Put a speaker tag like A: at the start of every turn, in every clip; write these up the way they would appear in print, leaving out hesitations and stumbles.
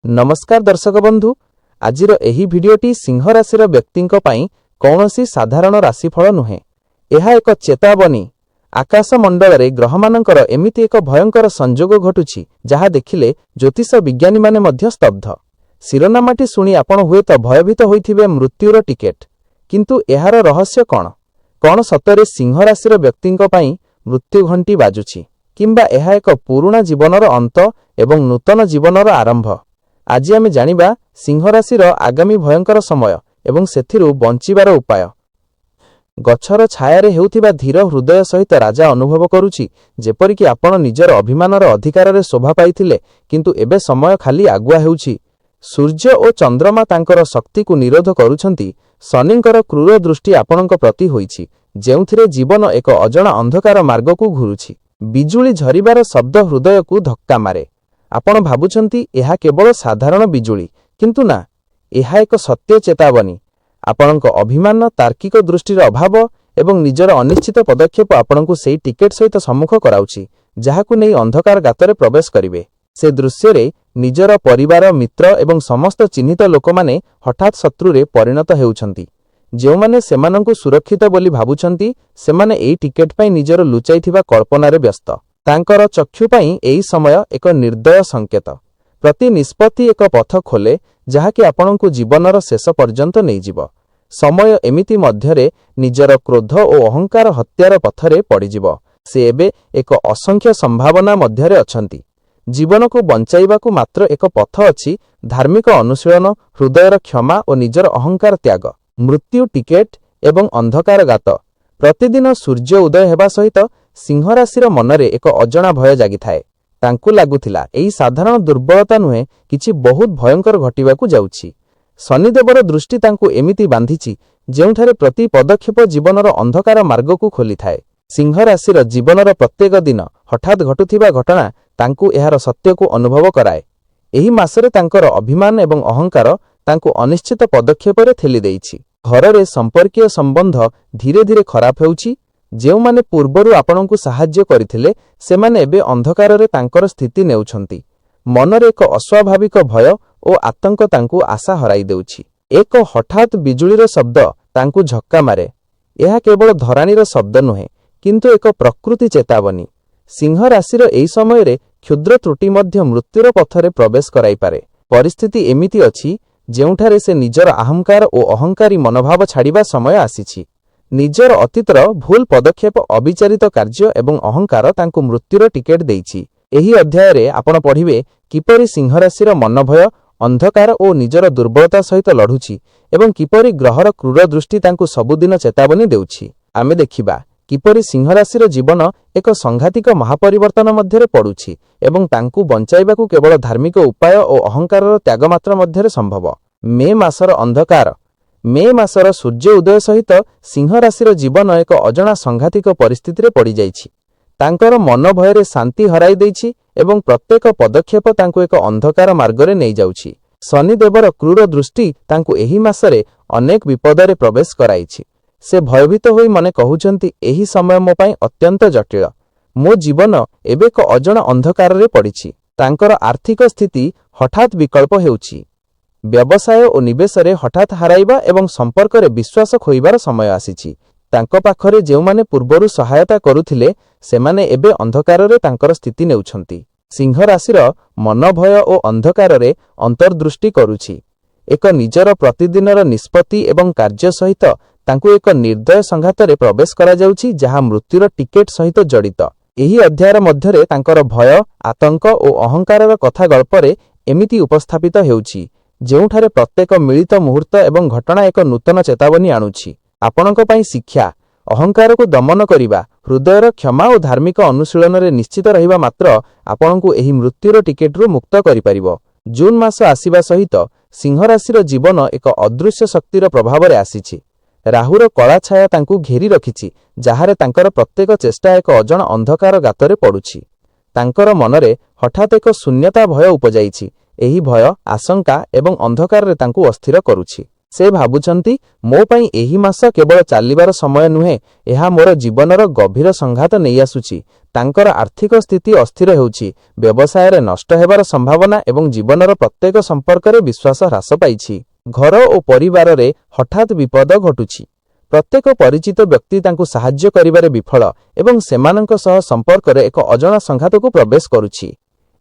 A: नमस्कार दर्शक बंधु आजिर एही भिडियोटी सिंह राशि व्यक्ति कौनसी साधारण राशिफल नुहे। यह एक चेतावनी। आकाश मंडल रे ग्रहमानंकर एमिति एक भयंकर संजोग घटुछि जहा देखिले ज्योतिष विज्ञानी माने मध्य स्तब्ध। शिरोनामाटी शुणी आपण हुएत भयभीत होइथिबे मृत्युर टिकेट, किंतु एहार रहस्य कौन सतरे सिंह राशि व्यक्ति मृत्यु घंटी बाजुछि किंबा एहा एक पुराणा जीवनर अंत एवं नूतन जीवनर आरंभ। आज आमे जानिबा सिंह राशि आगामी भयंकर समय एवं सेथिरु बंचिबार उपाय। गछर छायारे हेउथिबा धीर हृदय सहित राजा अनुभव करुछि जेपरिकि आपण निजर अभिमानर अधिकाररे शोभा पाइथिले, किंतु एबे समय खाली आगुआ हेउछि। सूर्य और चंद्रमा तांकर शक्ति को निरोध करुछंती। शनिंकर क्रूर दृष्टि आपणक प्रति होइछि, जेउथिरे जीवन एक अजणा अंधकार मार्ग को घुरुछि। बिजुली झरिबार शब्द हृदय को धक्का मारे। आपण भाबुछंती एहा केवल साधारण बिजुली, किंतु ना, एहा एक सत्य चेतावनी। आपणक अभिमान, तार्किक दृष्टिर अभाव एवं निजर अनिश्चित पदक्षेप आपणकु सेई टिकेट सहित सम्मुख कराउछि, जाहाकु नै अंधकार गातरे प्रवेश करिवे। से दृश्य निजर परिवार, मित्र एवं समस्त चिन्हित लोक माने हठात शत्रुरे परिणत हेउछंती। जेउमाने सेमानंकु सुरक्षित बोली भाबुछंती सेमाने एई टिकेट पई निजर लुचाइथिबा कल्पनारे व्यस्त। तांकर चक्षु पई एई समय एक निर्दय संकेत। प्रति निष्पत्ति एक पथ खोले जहाकि आपणकु जीवनर शेष पर्यंत नै जिवो। समय एमिति मध्यरे निजर क्रोध और अहंकार हत्यार पथरे पड़िजिवो। से एबे एक असंख्य संभावना मध्यरे अछंती। जीवन को बंचाइबाकु मात्र एक पथ अछि, धार्मिक अनुशीलन, हृदयर क्षमा और निजर अहंकार त्याग। मृत्यु टिकेट एवं अंधकार गात। प्रतिदिन सूर्य उदय हेबा सहित सिंह राशिर मनरे एक अजणा भय जागी थाए। तांकु लागुथिला एही साधारण दुर्बलता नुहे, किछि बहुत भयंकर घटिबाकु जाउछि। शनिदेवर दृष्टि तांकु एमिति बांधिछि जेउठारे प्रति पदक्षेप जीवनर अंधकार मार्ग को खोली थाए। सिंह राशिर जीवनर प्रत्येक दिन हठात घटुथिबा घटना तांकु एहार सत्य को अनुभव कराए। एही मासरे तांकर अभिमान एवं अहंकार तांकु अनिश्चित पदक्षेपरे थेली देइछि। घररे संपर्कीय संबंध धीरे धीरे खराब हेउछि। जेउमाने पूर्वरु आपणकु साहाय्य करिथिले सेमाने एबे अंधकाररे तांकर स्थिति नेउछंती। मनरे एक अस्वाभाविक भय और आतंक तांकु आशा हराई देउछि। एक हठात बिजुलीर शब्द तांकु झक्का मारे। यह केवल धरानीर शब्द नुहे, किंतु एक प्रकृति चेतावनी। सिंह राशिर एई समयरे क्षुद्र त्रुटि मध्य मृत्युर पथरे प्रवेश कराई पारे। परिस्थिति एमिति अछि जेउठारे से निजर अहंकार और अहंकारी मनोभाव छाड़िबा समय आसीछि। निजर अतीतर भूल पदक्षेप, अविचारित कार्य एवं अहंकार तांकु मृत्युर टिकेट देइछि। एही अध्याय रे आपण पढ़िबे किपरि सिंह राशिर मनोभय, अंधकार और निजर दुर्बलता सहित लढुछि एवं किपरि ग्रहर क्रूर दृष्टि तांकु सबुदिन चेतावनी देउछि। आमे देखिबा किपरि सिंह राशिर जीवन एक संघातिक महापरिवर्तन मध्यरे पड़ुछि एवं तांकु बंचाइबाकु केवल धार्मिक उपाय और अहंकारर त्याग मात्र मध्यरे संभव। मे मासर अंधकार। मे मासर सूर्य उदय सहित सिंह राशिर जीवन एक अजणा संघातिक परिस्थिति पड़ी जाइछि। तांकर मन भयरे शांति हराई देइछि एवं प्रत्येक पदक्षेप तांकु एक अंधकार मार्गरे नै जाउछि। शनिदेवर क्रूर दृष्टि तांकु एही मासरे अनेक विपदरे प्रवेश कराइछि। से भयभीत होई मने कहउछंती एही समय मो पई अत्यंत जटिल। मो जीवन एबे एक अजणा अंधकाररे पड़िछि। तांकर आर्थिक स्थिति हठात विकल्प हेउछि। व्यवसाय और निवेशरे हठात हराइबा एवं संपर्करे विश्वास खोइबार समय आसीछि। तांको पाखरे जेउमाने पूर्वरु सहायता करुथिले सेमाने एबे अंधकाररे तांकर स्थिति नेउछंती। सिंह राशिर मन भय और अंधकाररे अंतर्दृष्टि करुछि। एक निजर प्रतिदिनर निष्पत्ति एवं कार्य सहित तांकु एक निर्दय संघातरे प्रवेश करा जाउछि, जहा मृत्युर टिकेट सहित जड़ित। एही अध्यायर मध्यरे तांकर भय, आतंक और अहंकारर कथा गल्परे एमिति उपस्थापित हेउछि जेउठारे प्रत्येक मिलित मुहूर्त एवं घटना एक नूतन चेतावनी आणुछि। आपणक पई शिक्षा, अहंकार को दमन करिबा, हृदयर क्षमा और धार्मिक अनुशीलन रे निश्चित रहिबा मात्र आपणकु एही मृत्युर टिकेटरु मुक्त करि परिबो। जून मास आसीबा सहित सिंह राशिर जीवन एक अदृश्य शक्तिर प्रभाव रे आसीछि। राहुर कला छाया तांकु घेरी रखिछि, जहारे तांकर प्रत्येक चेष्टा एक अजण अंधकार गातरे पड़ुछि। तांकर मनरे हठात एक शून्यता भय उपजाइछि। एही भय, आशंका एवं अंधकार रे तांकु अस्थिर करुछि। से भाबुछंती मो पई एही मास केवल चालिबार समय नुहे, एहा मोर जीवनर गभीर संघात नहीं आसुची। तांकर आर्थिक स्थिति अस्थिर हेउची, व्यवसाय रे नष्ट हेबार संभावना एवं जीवनर प्रत्येक संपर्क रे विश्वास ह्रास पाइछि। घर और परिवार रे हठात विपद घटुछि। प्रत्येक परिचित व्यक्ति तांकु साहाय्य करिबारे विफल एवं सेमानंक सह संपर्क रे एक अजଣା संघात को प्रवेश करुछि।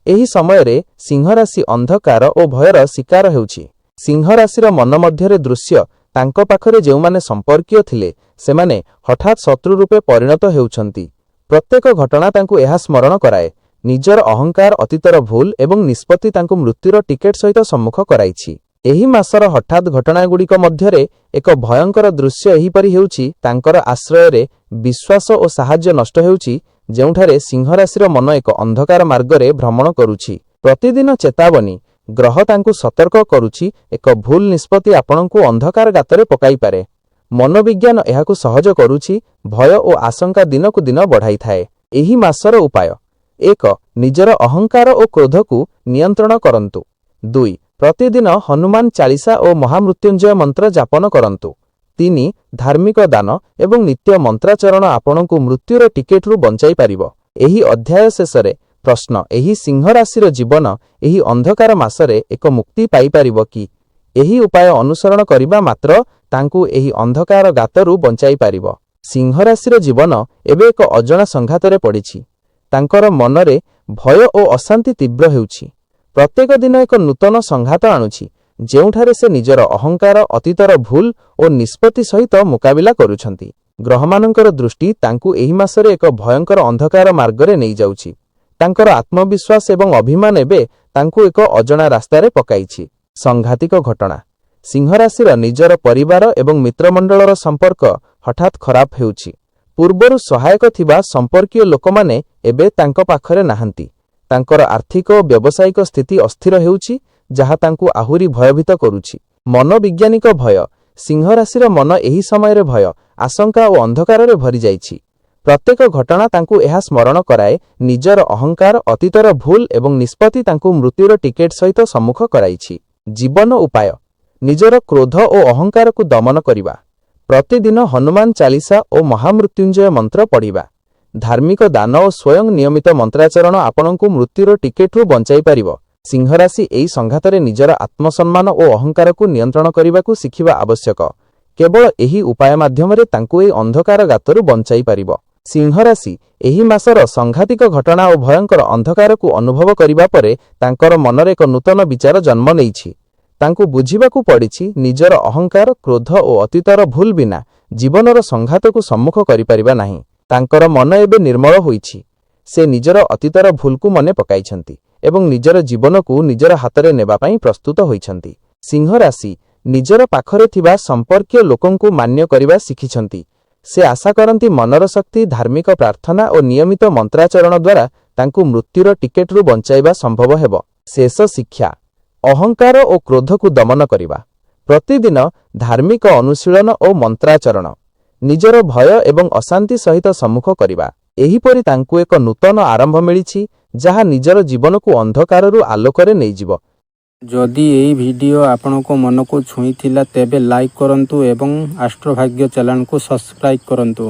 A: एही समय रे सिंह राशि अंधकार और भयर शिकार हेउछि। सिंह राशिर मन मध्यरे दृश्य तांको पाखरे जेउमाने संपर्कीय थिले सेमाने हठात शत्रु रूपे परिणत हेउछंती। प्रत्येक घटना तांकु एहा स्मरण कराए निजर अहंकार, अतीतर भूल एवं निष्पत्ति तांकु मृत्युर टिकेट सहित सम्मुख कराइछि। एही मासर हठात घटना गुड़िक मध्यरे एक भयंकर दृश्य एहीपरि हेउछि। तांकर आश्रय रे विश्वास और साहाय्य नष्ट हेउछि, जेउठारे सिंह राशिर मन एक अंधकार मार्गरे भ्रमण करुछि। प्रतिदिन चेतावनी ग्रह तांकु सतर्क करुछि, एक भूल निष्पत्ति आपणଙ୍କୁ अंधकार गाତରେ पकाई पारे। मनोविज्ञान एहाकु सहज करुछि, भय और आशंका दिनकु दिन बढ़ाई थाए। एही मासर उपाय: 1. निजर अहंकार और क्रोध को नियंत्रण करंतु। 2. प्रतिदिन हनुमान चालीसा और महामृत्युंजय मंत्र जापन करंतु। 3. धार्मिक दान एवं नित्य मंत्राचरण आपणଙ୍କୁ मृत्युर टिकेटरू बंचाई पारिबो। एही अध्याय शेषरे प्रश्न: एही सिंह राशिर जीवन एही अंधकार मासरे एक मुक्ति पाई पारिबो कि? एही उपाय अनुसरण करिबा मात्र तांकु एही अंधकार गातरू बंचाई पारिबो। सिंह राशिर जीवन एबे एक अजଣା संघातरे पड़िछि। तांकर मनरे भय और अशांति तीव्र हेउछि। प्रत्येक दिन एक नूतन संघात आणुछि, जेउठारे से निजर अहंकार, अतीतर भूल और निष्पत्ति सहित मुकाबिला करुछंती। ग्रहमानंकर दृष्टि तांकु एही मासरे एक भयंकर अंधकार मार्गरे नहीं जाउछि। तांकर आत्मविश्वास एवं अभिमान एबे तांकु एक अजଣା रास्तारे पकाइछि। संघातिक घटना: सिंह राशिर निजर परिवार एवं मित्रमंडलर संपर्क हठात खराब हेउछि। पूर्वरु सहायक थिबा संपर्कीय लोकमाने एबे तांको पाखरे नाहंती। तांकर आर्थिक और व्यावसायिक स्थिति अस्थिर हेउछि, जहा तांकु आहुरी भयभीत करुछि। मनोवैज्ञानिक भय: सिंह राशिर मन एही समय रे भय, आशंका और अंधकार रे भरी जाइछि। प्रत्येक घटना तांकु एहा स्मरण कराए निजर अहंकार, अतीतर भूल एवं निष्पत्ति तांकु मृत्युर टिकेट सहित सम्मुख कराइछि। जीवन उपाय: निजर क्रोध और अहंकार को दमन करिबा। प्रतिदिन हनुमान चालीसा और महामृत्युंजय मंत्र पढ़िबा। धार्मिक दान और स्वयं नियमित मंत्राचरण आपणଙ୍କୁ मृत्युर टिकेटरू बंचाई पारिबो। सिंह राशि एही संघातरे निजर आत्मसम्मान और अहंकार को नियंत्रण करिबाकू शिखिबा आवश्यक। केवल एही उपाय माध्यमरे तांकु एही अंधकार गातरू बंचाई पारिबो। सिंह राशि एही मासर संघातिक घटना और भयंकर अंधकार को अनुभव करिबा परे तांकर मनरे एक नूतन विचार जन्म नेइछि। तांकु बुझिबाकू पड़िछि निजर अहंकार, क्रोध और अतीतर भूल बिना जीवनर संघात को सम्मुख करि परिबा नाही। तांकर मन एबे निर्मल होइछि। से निजर अतीतर भूल को मने पकाइछंती एवं निजर जीवन को निजर हातरे नेबा पई प्रस्तुत होइछंती। सिंह राशि निजर पाखरे थिबा संपर्कीय लोकंकु मान्य करिबा शिखिछंती। से आशा करंती मनर शक्ति, धार्मिक प्रार्थना और नियमित मंत्राचरण द्वारा तांकु मृत्युर टिकेटरू बंचाइबा संभव हेबो। शेष शिक्षा: अहंकार और क्रोध को दमन करिबा। प्रतिदिन धार्मिक अनुशीलन और मंत्राचरण निजर भय एवं अशांति सहित सम्मुख करिबा। एहीपरि तांकु एक नूतन आरंभ मिलिछि, जहा निजर जीवन को अंधकाररू आलोकरे नै जिवो।
B: जदि एही वीडियो आपनको मन को छुईथिला तेबे लाइक करंतु एवं एस्ट्रोभाग्य चैनल को सब्सक्राइब करंतु।